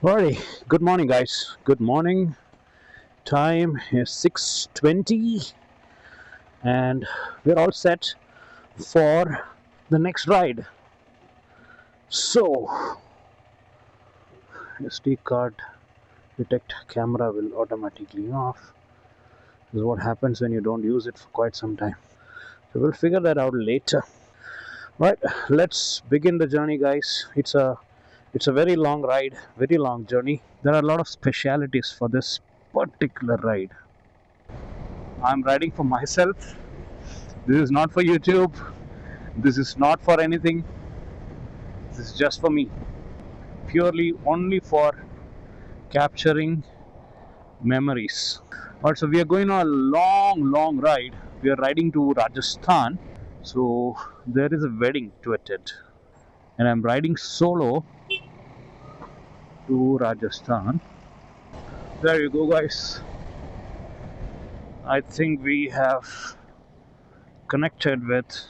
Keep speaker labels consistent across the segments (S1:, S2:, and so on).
S1: Alrighty, good morning, guys. Good morning. Time is 6:20, and we're all set for the next ride. So, SD card detect camera will automatically off. This is what happens when you don't use it for quite some time. So we'll figure that out later. Right, let's begin the journey, guys. It's a very long ride, very long journey. There are a lot of specialities for this particular ride. I'm riding for myself. This is not for YouTube. This is not for anything. This is just for me. Purely only for capturing memories. Also, we are going on a long ride. We are riding to Rajasthan. So, there is a wedding to attend. And I'm riding solo to Rajasthan. There you go, guys. I think we have connected with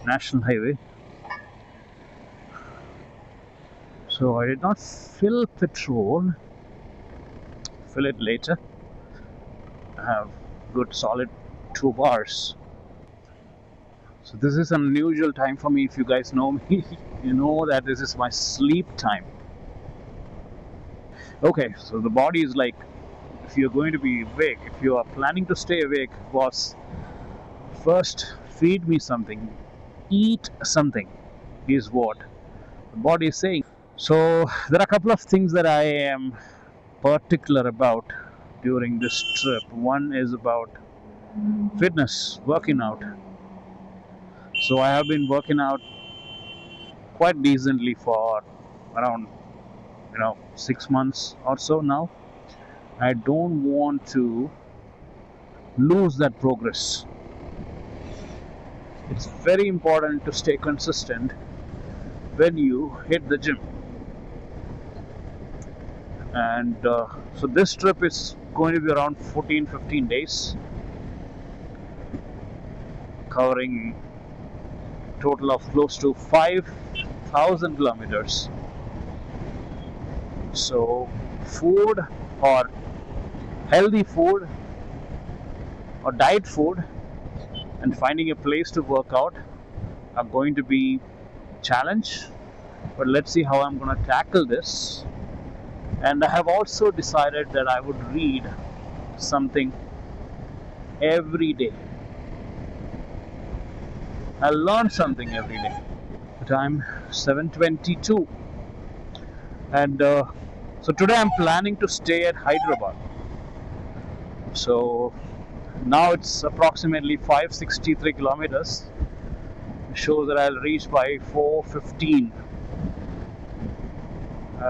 S1: National Highway. So I did not fill petrol. Fill it later. I have good solid 2 bars. So this is an unusual time for me. If you guys know me, you know that this is my sleep time. Okay, so the body is like, if you're going to be awake, if you are planning to stay awake, boss, first feed me something, eat something, is what the body is saying. So there are a couple of things that I am particular about during this trip. One is about fitness, working out. So I have been working out quite decently for around 6 months or so now. I don't want to lose that progress. It's very important to stay consistent when you hit the gym. And so this trip is going to be around 14-15 days, covering total of close to 5,000 kilometers. So food, or healthy food, or diet food, and finding a place to work out are going to be a challenge. But let's see how I'm going to tackle this. And I have also decided that I would read something every day. I learn something every day. The time 7:22, and so today I'm planning to stay at Hyderabad. So now it's approximately 563 kilometers. It shows that I'll reach by 4:15.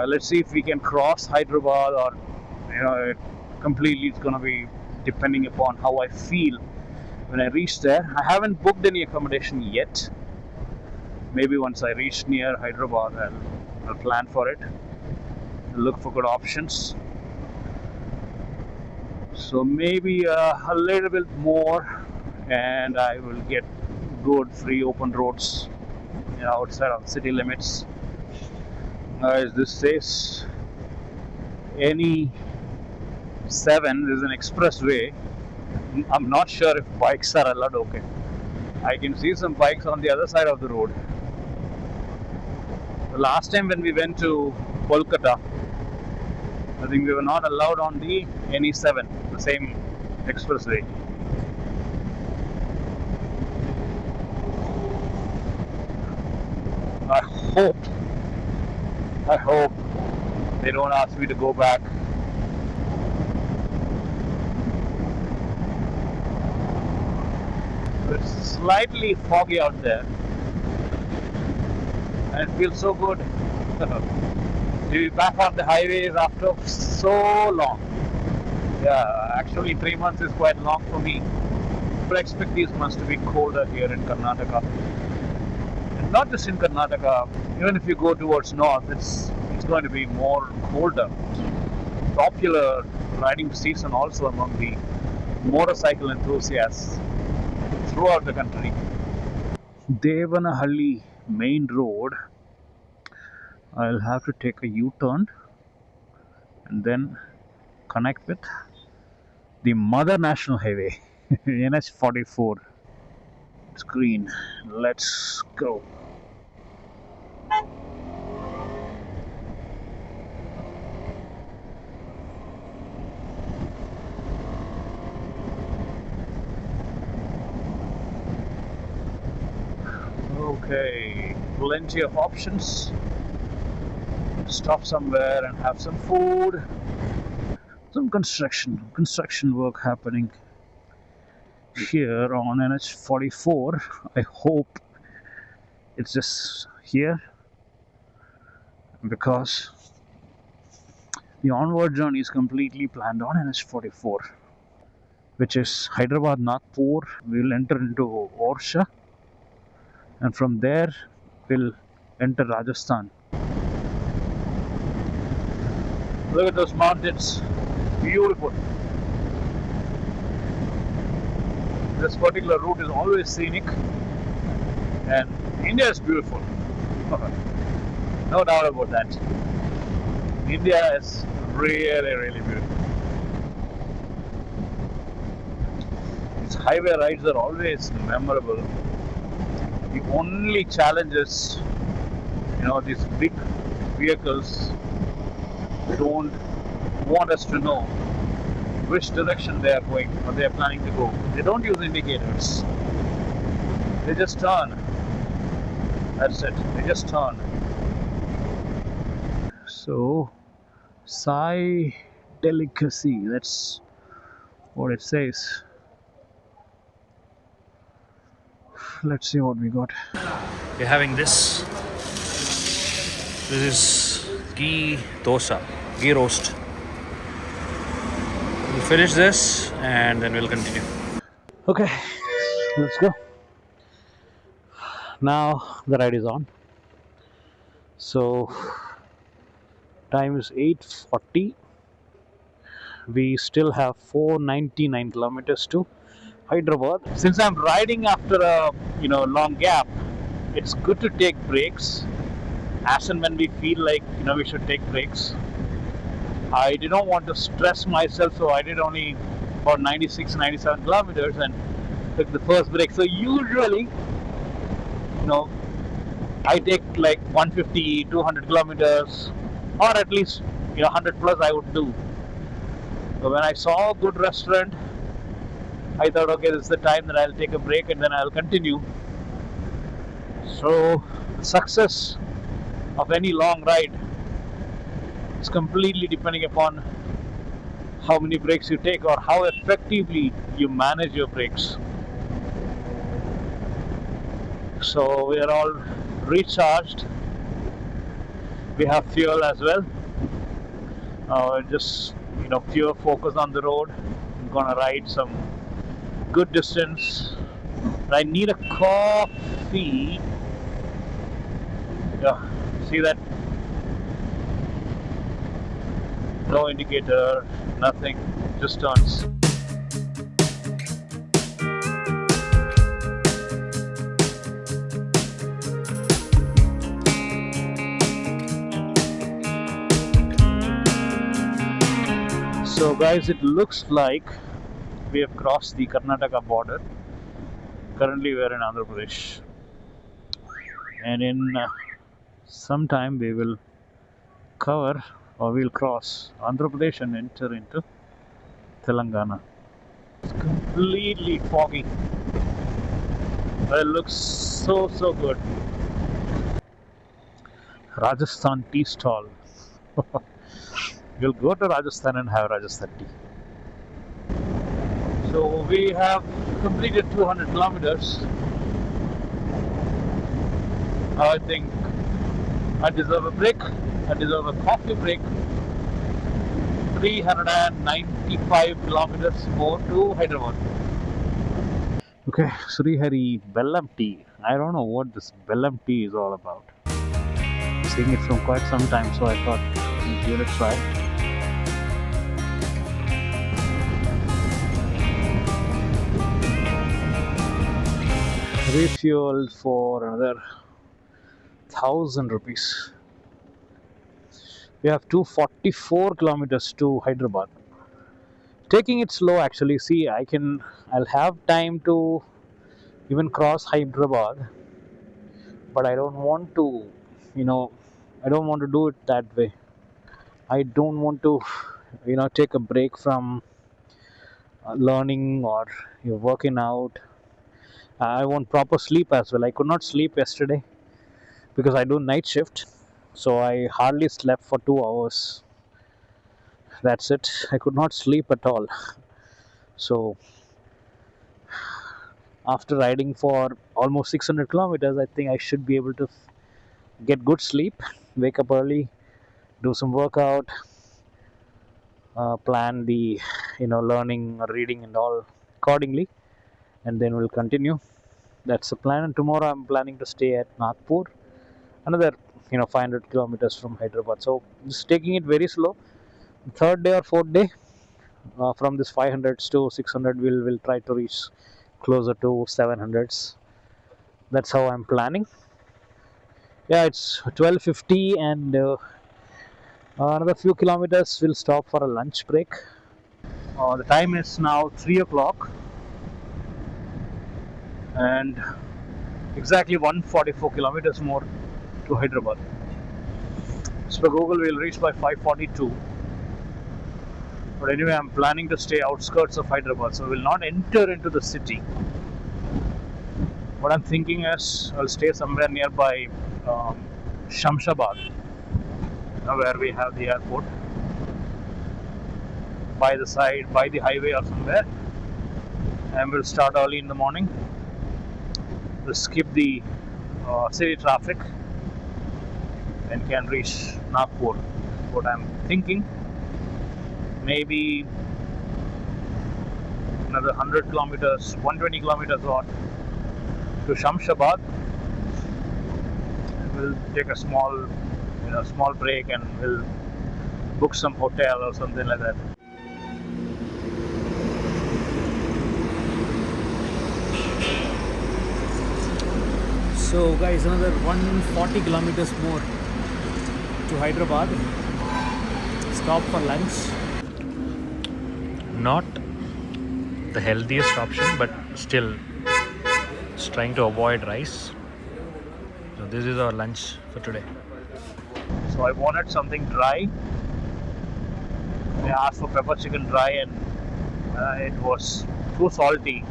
S1: Let's see if we can cross Hyderabad, or completely it's going to be depending upon how I feel when I reach there. I haven't booked any accommodation yet. Maybe once I reach near Hyderabad, I'll plan for it. I'll look for good options. So maybe a little bit more, and I will get good free open roads outside of city limits. As this says, any 7 is an expressway. I'm not sure if bikes are allowed. Okay, I can see some bikes on the other side of the road. The last time when we went to Kolkata, I think we were not allowed on the NE7, the same expressway. I hope they don't ask me to go back. It's slightly foggy out there, and it feels so good to be back on the highways after so long. Yeah, actually 3 months is quite long for me. But I expect these months to be colder here in Karnataka. And not just in Karnataka, even if you go towards north, it's going to be more colder. Popular riding season also among the motorcycle enthusiasts throughout the country. Devanahalli main road I'll have to take a U-turn and then connect with the Mother National Highway, NH44. It's green. Let's go. Okay, plenty of options. Stop somewhere and have some food. Some construction work happening here on NH44. I hope it's just here because the onward journey is completely planned on NH44, which is Hyderabad Nagpur. We'll enter into Orsha, and from there we'll enter Rajasthan. Look at those mountains, beautiful. This particular route is always scenic, and India is beautiful. No doubt about that. India is really, really beautiful. These highway rides are always memorable. The only challenge is, these big vehicles don't want us to know which direction they are going or they are planning to go. They don't use indicators. They just turn. That's it. They just turn. So, Sai delicacy. That's what it says. Let's see what we got. We're having this. This is ghee dosa, ghee roast. We'll finish this and then we'll continue. Okay, let's go. Now the ride is on. So time is 8:40. We still have 499 kilometers to Hyderabad. Since I'm riding after a long gap, it's good to take breaks as and when we feel like we should take breaks. I did not want to stress myself, so I did only about 96-97 kilometers and took the first break. So usually I take like 150, 200 kilometers, or at least 100 plus I would do. So when I saw a good restaurant, I thought, okay, this is the time that I'll take a break and then I'll continue. So the success of any long ride is completely depending upon how many breaks you take or how effectively you manage your breaks. So we are all recharged. We have fuel as well. Just pure focus on the road. I'm gonna ride some good distance. I need a coffee. Yeah, see that? No indicator, nothing, just turns. So guys, it looks like we have crossed the Karnataka border. Currently we are in Andhra Pradesh, and in some time we will cover or we'll cross Andhra Pradesh and enter into Telangana. It's completely foggy, but it looks so good. Rajasthan tea stall. We'll go to Rajasthan and have Rajasthan tea. So we have completed 200 kilometers. I think I deserve a break. I deserve a coffee break. 395 kilometers more to Hyderabad. Okay, Sri Hari Bellam tea. I don't know what this Bellam tea is all about. Seeing it from quite some time, so I thought I'd give it a try. Refueled for another 1,000 rupees. We have 244 kilometers to Hyderabad. Taking it slow actually. See, I'll have time to even cross Hyderabad, but I don't want to, you know, I don't want to do it that way. I don't want to, take a break from learning or working out. I want proper sleep as well. I could not sleep yesterday because I do night shift, so I hardly slept for 2 hours. That's it. I could not sleep at all. So after riding for almost 600 kilometers, I think I should be able to get good sleep, wake up early, do some workout, plan the learning, reading, and all accordingly, and then we'll continue. That's the plan. And tomorrow I'm planning to stay at Nagpur, another 500 kilometers from Hyderabad. So just taking it very slow. Third day or fourth day, from this 500s to 600, we'll try to reach closer to 700s. That's how I'm planning. Yeah, it's 12:50, and another few kilometers. We'll stop for a lunch break. The time is now 3 o'clock, and exactly 144 kilometers more to Hyderabad. As per Google, we'll reach by 5:42. But anyway, I'm planning to stay outskirts of Hyderabad, so we'll not enter into the city. What I'm thinking is I'll stay somewhere nearby Shamshabad, where we have the airport, by the side, by the highway or somewhere, and we'll start early in the morning. We'll skip the city traffic and can reach Nagpur. What I'm thinking, maybe another 100 kilometers, 120 kilometers or to Shamshabad. We'll take a small break, and we'll book some hotel or something like that. So guys, another 140 kilometers more to Hyderabad. Stop for lunch. Not the healthiest option, but still just trying to avoid rice. So this is our lunch for today. So I wanted something dry. I asked for pepper chicken dry, and it was too salty.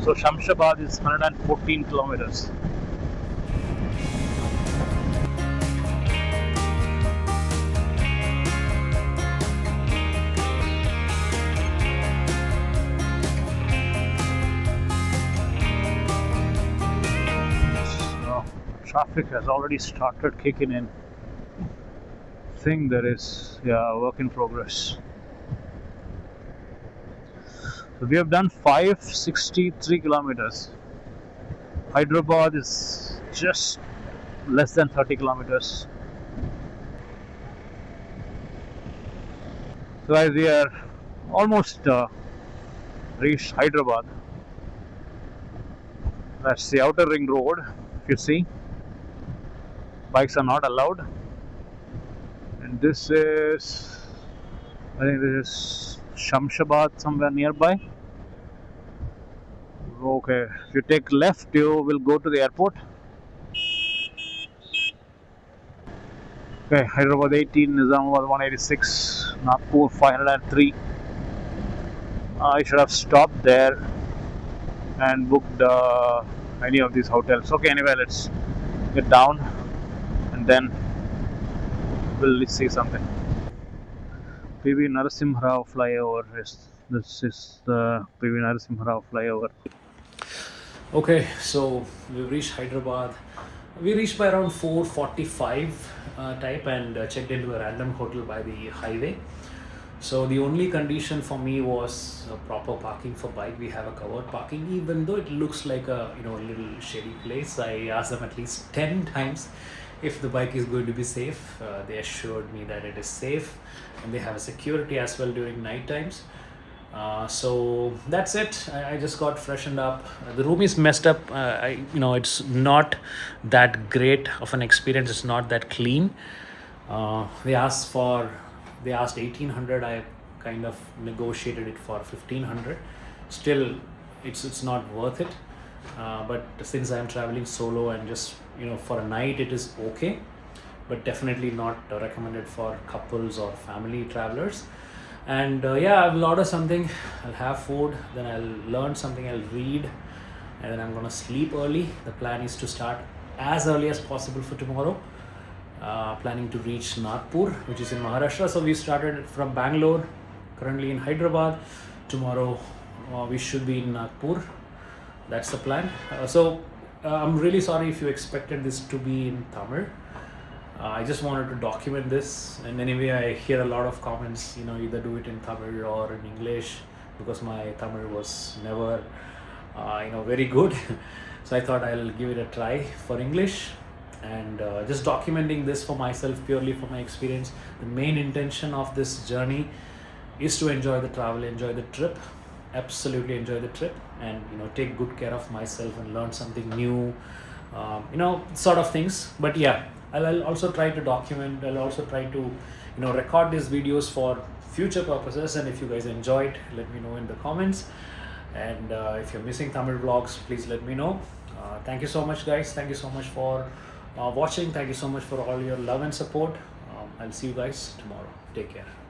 S1: So Shamshabad is 114 kilometers. Traffic has already started kicking in. Thing there is work in progress. So we have done 563 kilometers. Hyderabad is just less than 30 kilometers. So as we are almost reached Hyderabad. That's the outer ring road. If you see, bikes are not allowed. And this is, I think this is Shamshabad, somewhere nearby. Okay, if you take left, you will go to the airport. Okay, Hyderabad 18, Nizamabad 186, Nagpur 503. I should have stopped there and booked any of these hotels. Okay, anyway, let's get down and then we'll see something. PV Narasimha Rao flyover. This is the PV Narasimha Rao flyover. Okay, so we've reached Hyderabad. We reached by around 4:45 type, and checked into a random hotel by the highway. So the only condition for me was proper parking for bike. We have a covered parking, even though it looks like a little shady place. I asked them at least 10 times if the bike is going to be safe. They assured me that it is safe, and they have a security as well during night times. So that's it. I just got freshened up. The room is messed up. It's not that great of an experience. It's not that clean.
S2: They asked 1800. I kind of negotiated it for 1500. Still, it's not worth it. But since I'm traveling solo and just for a night, it is okay, but definitely not recommended for couples or family travelers. And yeah, I'll order something, I'll have food, then I'll learn something, I'll read, and then I'm gonna sleep early. The plan is to start as early as possible for tomorrow. Planning to reach Nagpur, which is in Maharashtra. So we started from Bangalore, currently in Hyderabad. Tomorrow we should be in Nagpur. That's the plan. I'm really sorry if you expected this to be in Tamil. I just wanted to document this, and anyway, I hear a lot of comments. Either do it in Tamil or in English, because my Tamil was never, very good. So I thought I'll give it a try for English, and just documenting this for myself, purely for my experience. The main intention of this journey is to enjoy the travel, enjoy the trip, absolutely enjoy the trip, and take good care of myself and learn something new, sort of things. But yeah, I'll also try to document. I'll also try to record these videos for future purposes. And if you guys enjoyed, let me know in the comments. And if you're missing Tamil vlogs, please let me know. Thank you so much, guys. Thank you so much for watching. Thank you so much for all your love and support. I'll see you guys tomorrow. Take care.